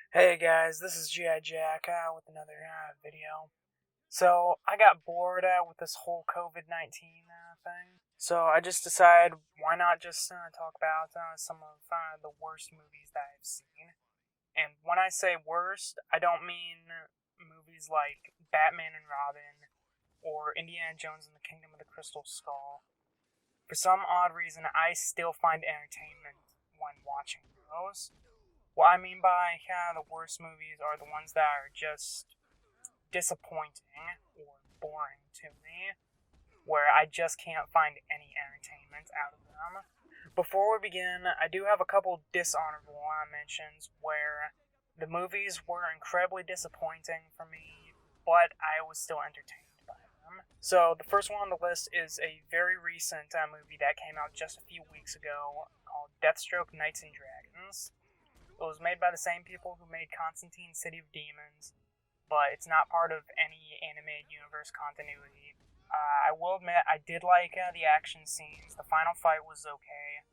Hey guys, this is G.I. Jack with another video. So, I got bored with this whole COVID-19 thing. So, I just decided why not just talk about some of the worst movies that I've seen. And when I say worst, I don't mean movies like Batman and Robin or Indiana Jones and the Kingdom of the Crystal Skull. For some odd reason, I still find entertainment when watching those. What I mean by the worst movies are the ones that are just disappointing or boring to me, where I just can't find any entertainment out of them. Before we begin, I do have a couple dishonorable mentions where the movies were incredibly disappointing for me, but I was still entertained by them. So the first one on the list is a very recent movie that came out just a few weeks ago called Deathstroke, Knights and Dragons. It was made by the same people who made Constantine City of Demons, but it's not part of any animated universe continuity. I will admit, I did like the action scenes. The final fight was okay.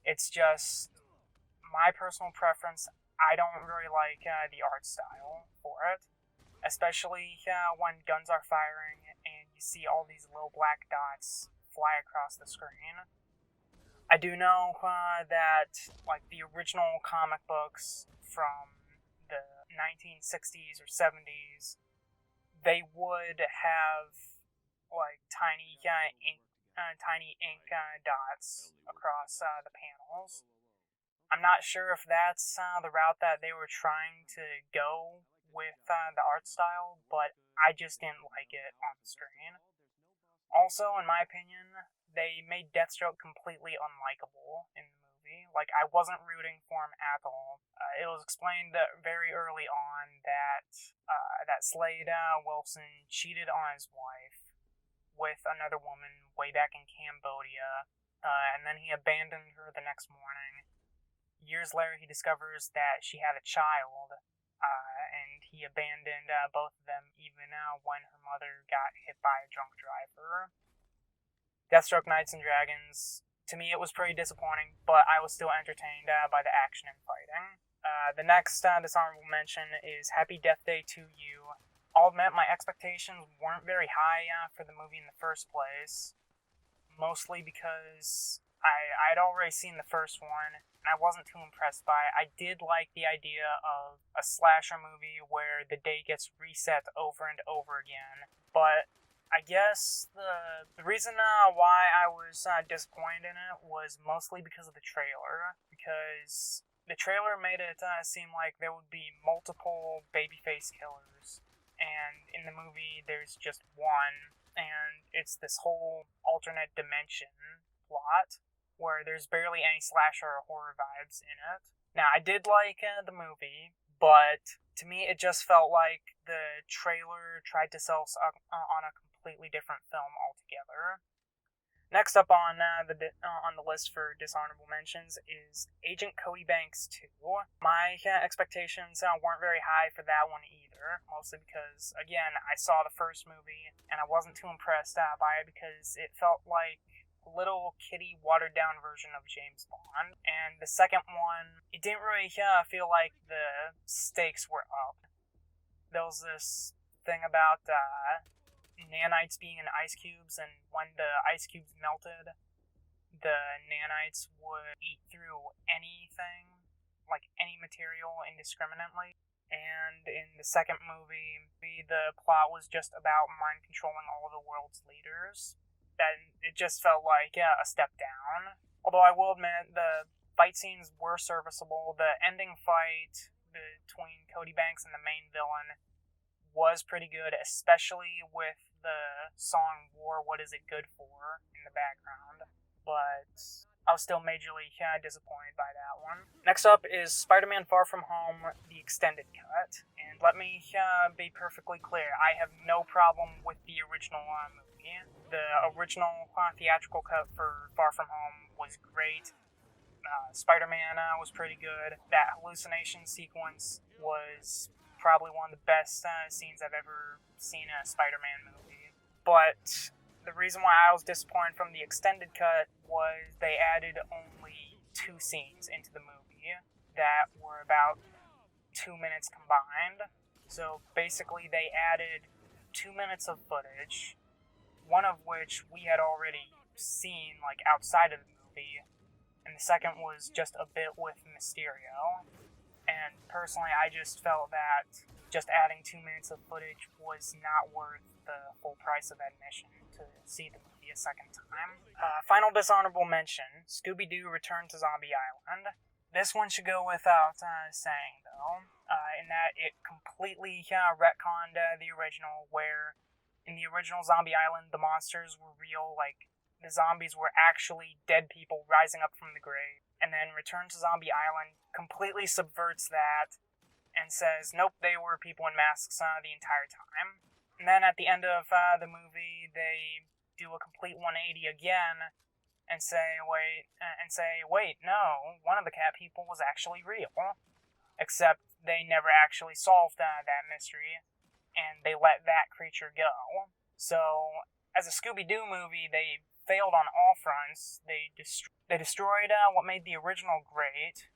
It's just my personal preference. I don't really like the art style for it, especially when guns are firing and you see all these little black dots fly across the screen. I do know that, like, the original comic books from the 1960s or 70s, they would have, like, tiny ink dots across the panels. I'm not sure if that's the route that they were trying to go with the art style, but I just didn't like it on the screen. Also, in my opinion, they made Deathstroke completely unlikable in the movie. Like, I wasn't rooting for him at all. It was explained very early on that Slade Wilson cheated on his wife with another woman way back in Cambodia, and then he abandoned her the next morning. Years later, he discovers that she had a child, and he abandoned both of them even when her mother got hit by a drunk driver. Deathstroke Knights and Dragons, to me it was pretty disappointing, but I was still entertained by the action and fighting. The next dishonorable mention is Happy Death Day to You. I'll admit my expectations weren't very high for the movie in the first place, mostly because I'd already seen the first one, and I wasn't too impressed by it. I did like the idea of a slasher movie where the day gets reset over and over again, but I guess the reason why I was disappointed in it was mostly because of the trailer, because the trailer made it seem like there would be multiple babyface killers, and in the movie there's just one, and it's this whole alternate dimension plot where there's barely any slasher or horror vibes in it. Now, I did like the movie, but to me it just felt like the trailer tried to sell us on a completely different film altogether. Next up on the list for dishonorable mentions is Agent Cody Banks 2. My expectations weren't very high for that one either, mostly because, again, I saw the first movie and I wasn't too impressed by it because it felt like a little kiddie watered down version of James Bond. And the second one, it didn't really feel like the stakes were up. There was this thing about nanites being in ice cubes, and when the ice cubes melted, the nanites would eat through anything, like any material, indiscriminately. And in the second movie, the plot was just about mind controlling all of the world's leaders. Then it just felt like a step down. Although I will admit the fight scenes were serviceable. The ending fight between Cody Banks and the main villain was pretty good, especially with the song War, What Is It Good For in the background. But I was still majorly disappointed by that one. Next up is Spider-Man Far From Home, the extended cut. And let me be perfectly clear, I have no problem with the original movie. The original theatrical cut for Far From Home was great. Spider-Man was pretty good. That hallucination sequence was probably one of the best scenes I've ever seen in a Spider-Man movie. But the reason why I was disappointed from the extended cut was they added only 2 scenes into the movie that were about 2 minutes combined. So basically they added 2 minutes of footage, one of which we had already seen, like, outside of the movie, and the second was just a bit with Mysterio. And personally, I just felt that just adding 2 minutes of footage was not worth the full price of admission to see the movie a second time. Final dishonorable mention, ScoobyDoo Return to Zombie Island. This one should go without saying, though, in that it completely retconned the original, where in the original Zombie Island, the monsters were real, like, the zombies were actually dead people rising up from the grave. And then Return to Zombie Island completely subverts that and says, nope, they were people in masks the entire time. And then at the end of the movie, they do a complete 180 again and say, wait, no, one of the cat people was actually real. Except they never actually solved that mystery, and they let that creature go. So, as a Scooby-Doo movie, they failed on all fronts. They destroyed what made the original great,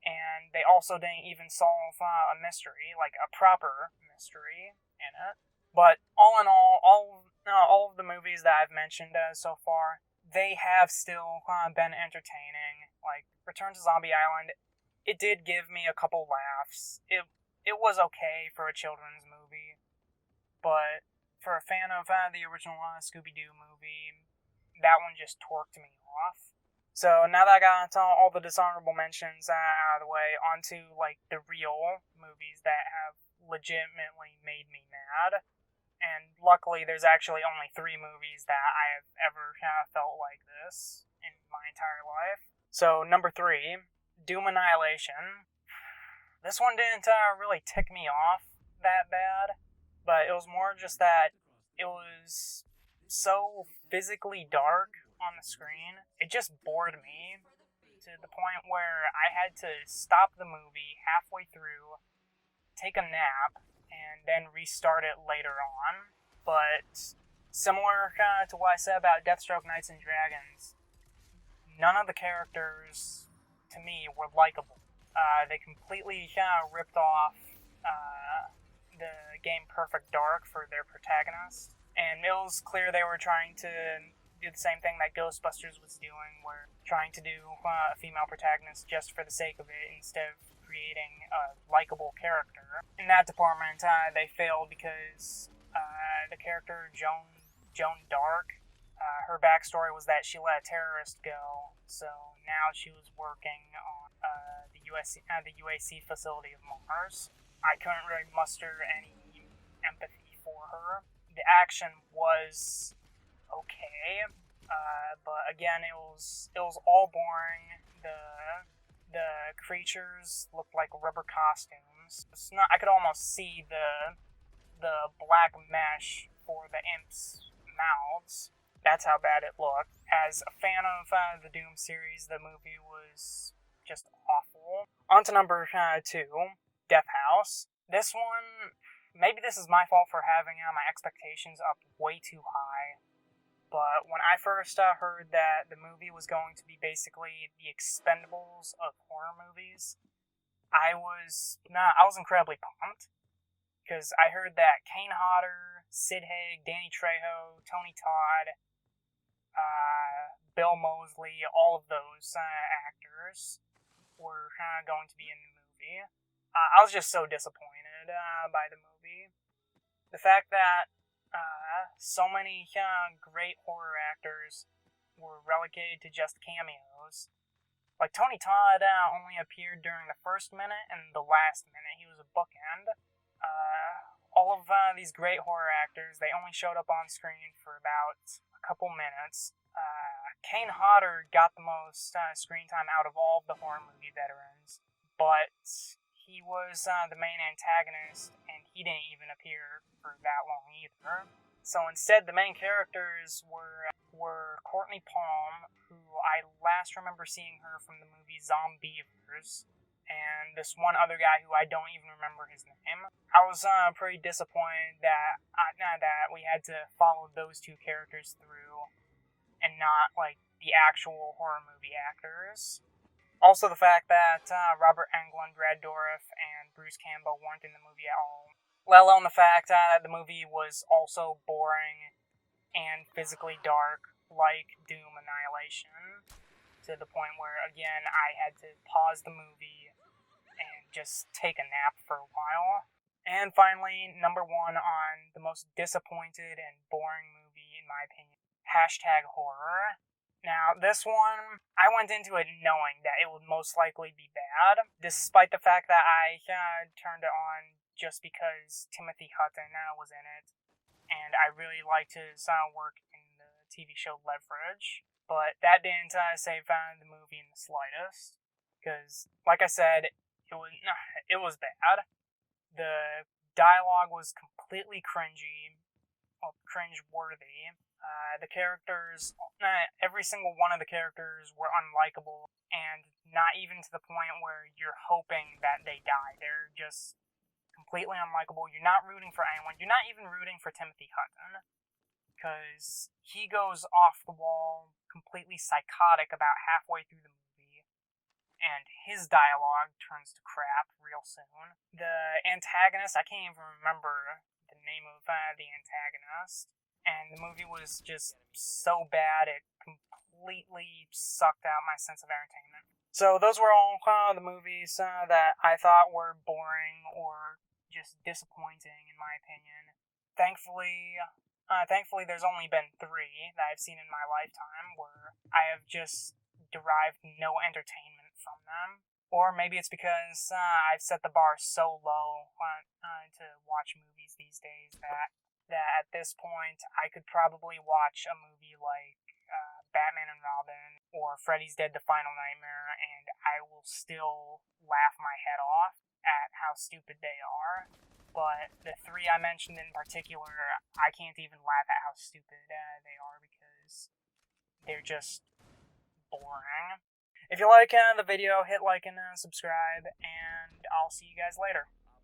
and they also didn't even solve a mystery, like a proper mystery in it. But all in all of the movies that I've mentioned so far, they have still been entertaining. Like, Return to Zombie Island, it did give me a couple laughs. It was okay for a children's movie, but for a fan of the original Scooby-Doo movie, that one just torqued me off. So now that I got all the dishonorable mentions out of the way, onto, like, the real movies that have legitimately made me mad. And luckily, there's actually only 3 movies that I have ever felt like this in my entire life. So, number 3, Doom Annihilation. This one didn't really tick me off that bad, but it was more just that it was so physically dark on the screen. It just bored me to the point where I had to stop the movie halfway through, take a nap, and then restart it later on. But similar to what I said about Deathstroke, Knights and Dragons, none of the characters, to me, were likable. They completely ripped off the game Perfect Dark for their protagonist. And it was clear they were trying to do the same thing that Ghostbusters was doing, where trying to do a female protagonist just for the sake of it instead of creating a likable character. In that department, they failed because the character Joan Dark, her backstory was that she let a terrorist go, so now she was working on the UAC facility of Mars. I couldn't really muster any empathy for her. The action was okay, but again, it was all boring. The creatures looked like rubber costumes. I could almost see the black mesh for the imps' mouths. That's how bad it looked. As a fan of the Doom series, the movie was just awful. On to number 2, Death House. This one, maybe this is my fault for having my expectations up way too high. But when I first heard that the movie was going to be basically the Expendables of horror movies, I was incredibly pumped. Because I heard that Kane Hodder, Sid Haig, Danny Trejo, Tony Todd, Bill Moseley, all of those actors were going to be in the movie. I was just so disappointed by the movie. The fact that so many great horror actors were relegated to just cameos. Like, Tony Todd only appeared during the first minute and the last minute. He was a bookend. All of these great horror actors, they only showed up on screen for about a couple minutes. Kane Hodder got the most screen time out of all of the horror movie veterans, but he was the main antagonist, and he didn't even appear for that long either. So instead, the main characters were Courtney Palm, who I last remember seeing her from the movie Zombievers, and this one other guy who I don't even remember his name. I was pretty disappointed that we had to follow those 2 characters through, and not, like, the actual horror movie actors. Also, the fact that Robert Englund, Brad Dourif, and Bruce Campbell weren't in the movie at all. Let alone the fact that the movie was also boring and physically dark, like Doom Annihilation, to the point where, again, I had to pause the movie and just take a nap for a while. And finally, number one on the most disappointed and boring movie, in my opinion, #horror. Now, this one, I went into it knowing that it would most likely be bad, despite the fact that I turned it on just because Timothy Hutton was in it, and I really liked his work in the TV show Leverage. But that didn't save the movie in the slightest, because, like I said, it was bad. The dialogue was completely cringe-worthy. The characters, every single one of the characters were unlikable, and not even to the point where you're hoping that they die. They're just completely unlikable. You're not rooting for anyone. You're not even rooting for Timothy Hutton, because he goes off the wall, completely psychotic about halfway through the movie, and his dialogue turns to crap real soon. The antagonist, I can't even remember the name of the antagonist, and the movie was just so bad it completely sucked out my sense of entertainment. So those were all the movies that I thought were boring or just disappointing in my opinion. Thankfully, there's only been 3 that I've seen in my lifetime where I have just derived no entertainment from them. Or maybe it's because I've set the bar so low to watch movies these days that at this point I could probably watch a movie like Batman and Robin or Freddy's Dead: The Final Nightmare, and I will still laugh my head off at how stupid they are. But the 3 I mentioned in particular, I can't even laugh at how stupid they are because they're just boring. If you like the video, hit like and subscribe, and I'll see you guys later.